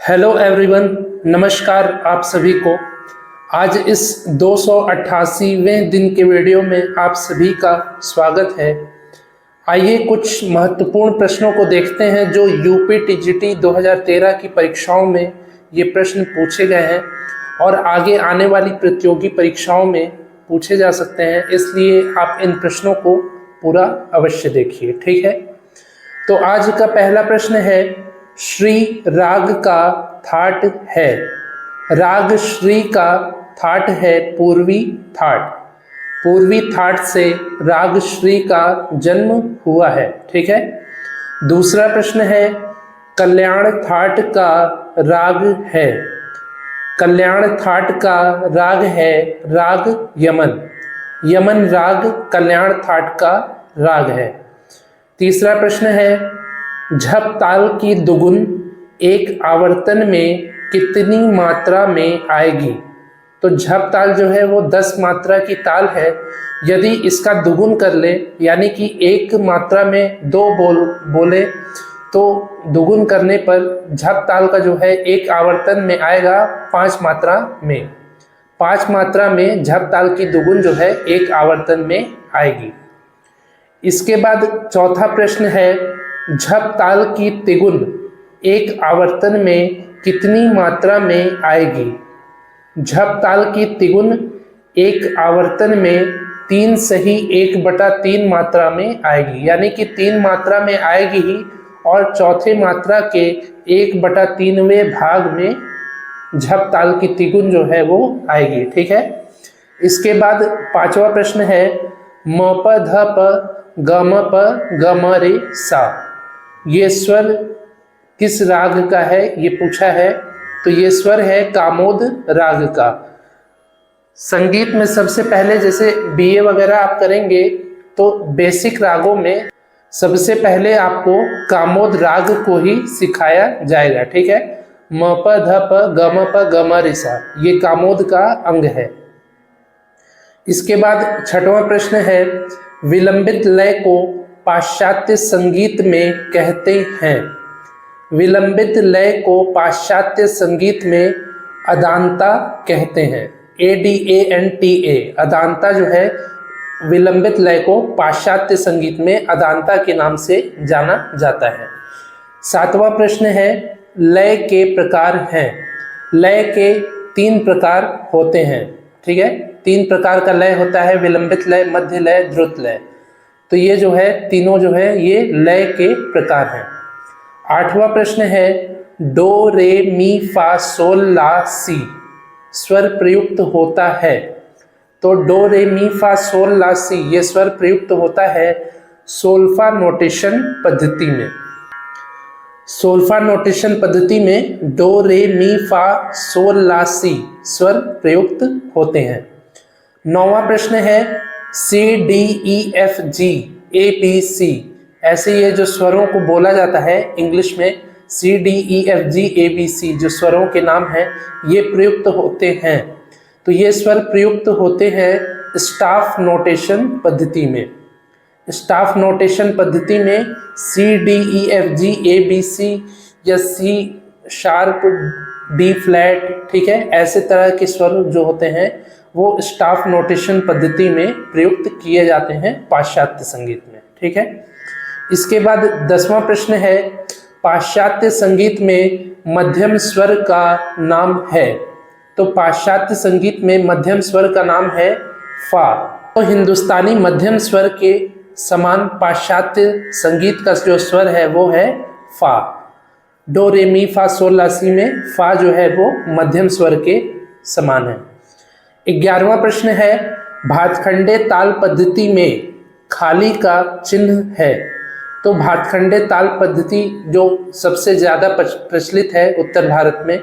Hello everyone, नमस्कार आप सभी को। आज इस 288वें दिन के वीडियो में आप सभी का स्वागत है। आइए कुछ महत्वपूर्ण प्रश्नों को देखते हैं जो यूपी टीजीटी 2013 की परीक्षाओं में ये प्रश्न पूछे गए हैं और आगे आने वाली प्रतियोगी परीक्षाओं में पूछे जा सकते हैं, इसलिए आप इन प्रश्नों को पूरा अवश्य देखिए। ठीक है, तो आज का पहला प्रश्न है, श्री राग का थाट है। राग श्री का थाट है पूर्वी थाट। पूर्वी थाट से राग श्री का जन्म हुआ है। ठीक है। दूसरा प्रश्न है, कल्याण थाट का राग है। कल्याण थाट का राग है राग यमन। यमन राग कल्याण थाट का राग है। तीसरा प्रश्न है, झप ताल की दुगुन एक आवर्तन में कितनी मात्रा में आएगी। तो झप ताल जो है वो 10 मात्रा की ताल है। यदि इसका दुगुन कर ले, यानी कि एक मात्रा में 2 बोले तो दुगुन करने पर झप ताल का जो है एक आवर्तन में आएगा 5 मात्रा में। 5 मात्रा में झप ताल की दुगुन जो है एक आवर्तन में आएगी। इसके बाद चौथा प्रश्न है, झप ताल की तिगुन एक आवर्तन में कितनी मात्रा में आएगी। झप ताल की तिगुन एक आवर्तन में 3 सही 1/3 मात्रा में आएगी, यानी कि 3 मात्रा में आएगी ही और चौथे मात्रा के 1/3वें भाग में झप ताल की तिगुन जो है वो आएगी। ठीक है। इसके बाद पांचवा प्रश्न है, म प ध प ग म प ग म रे सा, ये स्वर किस राग का है ये पूछा है। तो ये स्वर है कामोद राग का। संगीत में सबसे पहले जैसे बीए वगैरह आप करेंगे तो बेसिक रागों में सबसे पहले आपको कामोद राग को ही सिखाया जाएगा। ठीक है। म प ध प ग म प ग म रे सा, ये कामोद का अंग है। इसके बाद छठवां प्रश्न है, विलंबित लय को पाश्चात्य संगीत में कहते हैं। विलंबित लय को पाश्चात्य संगीत में अदांता कहते हैं। ADANTA, अदांता जो है विलंबित लय को पाश्चात्य संगीत में अदांता के नाम से जाना जाता है। सातवां प्रश्न है, लय के प्रकार हैं। लय के 3 प्रकार होते हैं। ठीक है, 3 प्रकार का लय होता है, विलंबित लय, मध्य लय, द्रुत लय। तो ये जो है तीनों जो है ये लय के प्रकार हैं। आठवां प्रश्न है, डो रे मी फा सोल ला सी स्वर प्रयुक्त होता है। तो डो रे मी फा सोल ला सी ये स्वर प्रयुक्त होता है सोल्फा नोटेशन पद्धति में। सोल्फा नोटेशन पद्धति में डो रे मी फा सोल ला सी स्वर प्रयुक्त होते हैं। 9वां प्रश्न है, CDEFG ABC, ऐसे ये जो स्वरों को बोला जाता है इंग्लिश में CDEFG ABC जो स्वरों के नाम हैं ये प्रयुक्त होते हैं। तो ये स्वर प्रयुक्त होते हैं स्टाफ नोटेशन पद्धति में। स्टाफ नोटेशन पद्धति में CDEFG ABC या C शार्प D फ्लैट, ठीक है, ऐसे तरह के स्वर जो होते हैं वो स्टाफ नोटेशन पद्धति में प्रयुक्त किए जाते हैं पाश्चात्य संगीत में। ठीक है। इसके बाद 10वां प्रश्न है, पाश्चात्य संगीत में मध्यम स्वर का नाम है। तो पाश्चात्य संगीत में मध्यम स्वर का नाम है फा। तो हिंदुस्तानी मध्यम स्वर के समान पाश्चात्य संगीत का जो स्वर है वो है फा। डो रे मी फा सोल ला सी में फा जो है वो मध्यम स्वर के समान है। 11वां प्रश्न है, भातखंडे ताल पद्धति में खाली का चिन्ह है। तो भातखंडे ताल पद्धति जो सबसे ज़्यादा प्रचलित है उत्तर भारत में,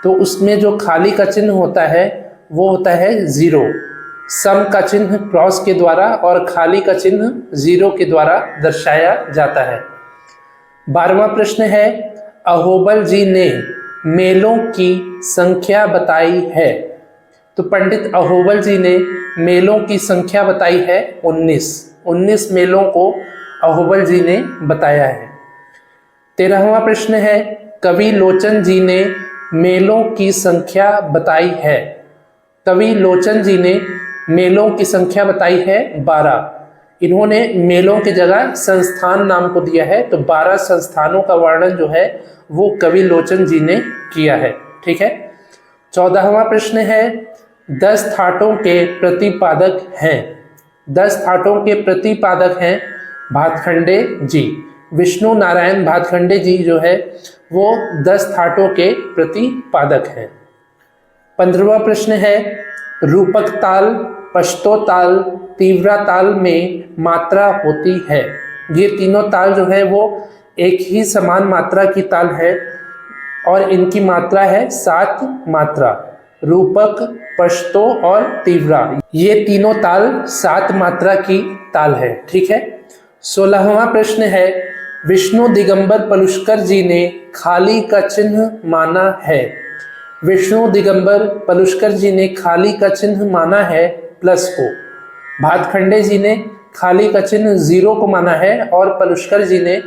तो उसमें जो खाली का चिन्ह होता है वो होता है 0। सम का चिन्ह क्रॉस के द्वारा और खाली का चिन्ह 0 के द्वारा दर्शाया जाता है। 12वां प्रश्न है, अहोबल जी ने मेलों की संख्या बताई है। तो पंडित अहोबल जी ने मेलों की संख्या बताई है 19 मेलों को अहोबल जी ने बताया है। 13वां प्रश्न है, कवि लोचन जी ने मेलों की संख्या बताई है। कवि लोचन जी ने मेलों की संख्या बताई है 12। इन्होंने मेलों की जगह संस्थान नाम को दिया है, तो 12 संस्थानों का वर्णन जो है वो कवि लोचन जी ने किया है। ठीक है। 14वां प्रश्न है 10 ठाटों के प्रतिपादक हैं। 10 ठाटों के प्रतिपादक हैं भातखंडे जी। विष्णु नारायण भातखंडे जी जो है वो 10 ठाटों के प्रतिपादक हैं। 15वां प्रश्न है रूपक ताल, पश्तो ताल, तीव्रा ताल में मात्रा होती है। ये तीनों ताल जो है वो एक ही समान मात्रा की ताल है और इनकी मात्रा है 7 मात्रा। रूपक, पश्तो और तीव्रा, ये तीनों ताल 7 मात्रा की ताल है। ठीक है। 16वां प्रश्न है विष्णु दिगंबर पलुष्कर जी ने खाली का चिन्ह माना है। विष्णु दिगंबर पलुष्कर जी ने खाली का चिन्ह माना है प्लस को। भातखंडे जी ने खाली का चिन्ह 0 को माना है और पलुष्कर जी ने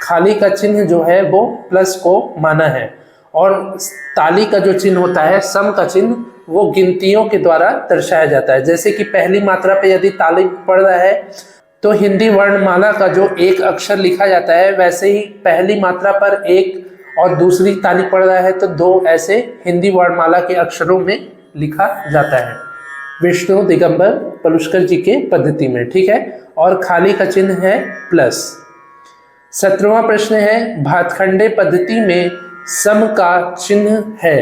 खाली का चिन्ह जो है वो प्लस को माना है। और ताली का जो चिन्ह होता है, सम का चिन्ह, वो गिनतियों के द्वारा दर्शाया जाता है। जैसे कि पहली मात्रा पे यदि ताली पड़ रहा है तो हिंदी वर्णमाला का जो एक अक्षर लिखा जाता है, वैसे ही पहली मात्रा पर 1 और दूसरी ताली पड़ रहा है तो 2 ऐसे हिंदी वर्णमाला के अक्षरों में लिखा जाता है विष्णु दिगंबर पलुष्कर जी के पद्धति में। ठीक है। और खाली का चिन्ह है प्लस। 17वां प्रश्न है भातखंडे पद्धति में सम का चिन्ह है।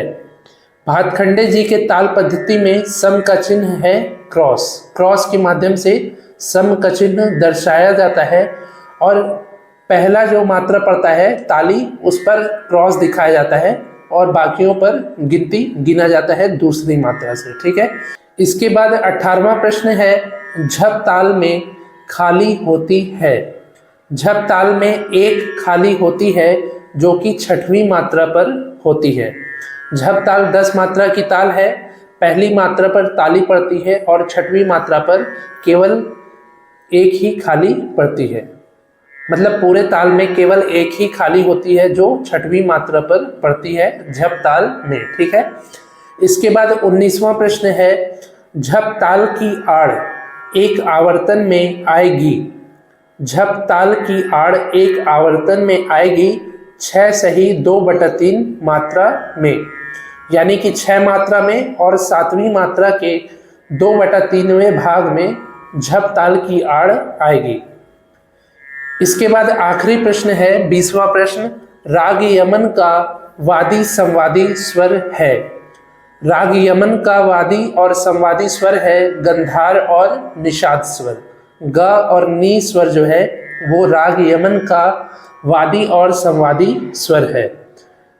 भातखंडे जी के ताल पद्धति में सम का चिन्ह है क्रॉस। क्रॉस के माध्यम से सम का चिन्ह दर्शाया जाता है और पहला जो मात्रा पड़ता है ताली, उस पर क्रॉस दिखाया जाता है और बाकियों पर गिनती गिना जाता है दूसरी मात्रा से। ठीक है। इसके बाद 18वां प्रश्न है झप ताल में खाली होती है। झप ताल में एक खाली होती है जो कि 6वीं मात्रा पर होती है। झप ताल 10 मात्रा की ताल है। पहली मात्रा पर ताली पड़ती है और 6वीं मात्रा पर केवल एक ही खाली पड़ती है। मतलब पूरे ताल में केवल एक ही खाली होती है जो 6वीं मात्रा पर पड़ती है झप ताल में। ठीक है। इसके बाद 19वां प्रश्न है झप ताल की आड़ एक आवर्तन में आएगी। झप ताल की आड़ एक आवर्तन में आएगी 6 सही 2/3 मात्रा में, यानी कि 6 मात्रा में और 7वीं मात्रा के 2/3वें भाग में झप ताल की आड़ आएगी। इसके बाद आखिरी प्रश्न है 20वां प्रश्न राग यमन का वादी संवादी स्वर है। राग यमन का वादी और संवादी स्वर है गंधार और निषाद स्वर। ग और नी स्वर जो है वो राग यमन का वादी और संवादी स्वर है।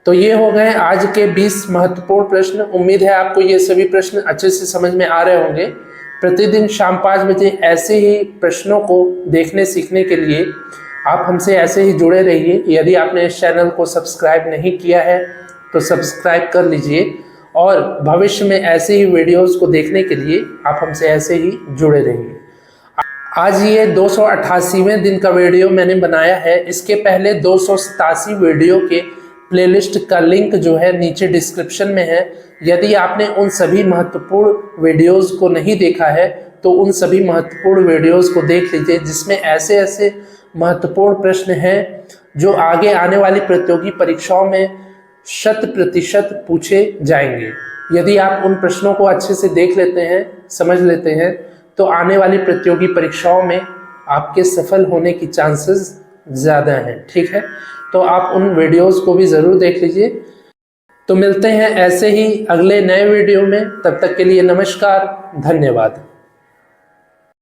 तो ये हो गए आज के 20 महत्वपूर्ण प्रश्न। उम्मीद है आपको ये सभी प्रश्न अच्छे से समझ में आ रहे होंगे। प्रतिदिन शाम 5 बजे ऐसे ही प्रश्नों को देखने सीखने के लिए आप हमसे ऐसे ही जुड़े रहिए। यदि आपने इस चैनल को सब्सक्राइब नहीं किया है तो सब्सक्राइब कर लीजिए और भविष्य में ऐसे ही वीडियोस को देखने के लिए आप हमसे ऐसे ही जुड़े रहिए। आज ये 288वें दिन का वीडियो मैंने बनाया है। इसके पहले 287 वीडियो के प्लेलिस्ट का लिंक जो है नीचे डिस्क्रिप्शन में है। यदि आपने उन सभी महत्वपूर्ण वीडियोस को नहीं देखा है तो उन सभी महत्वपूर्ण वीडियोस को देख लीजिए, जिसमें ऐसे ऐसे महत्वपूर्ण प्रश्न हैं जो आगे आने वाली प्रतियोगी परीक्षाओं में 100% पूछे जाएंगे। यदि आप उन प्रश्नों को अच्छे से देख लेते हैं, समझ लेते हैं, तो आने वाली प्रतियोगी परीक्षाओं में आपके सफल होने की चांसेस ज़्यादा हैं। ठीक है। तो आप उन वीडियोस को भी ज़रूर देख लीजिए। तो मिलते हैं ऐसे ही अगले नए वीडियो में। तब तक के लिए नमस्कार, धन्यवाद।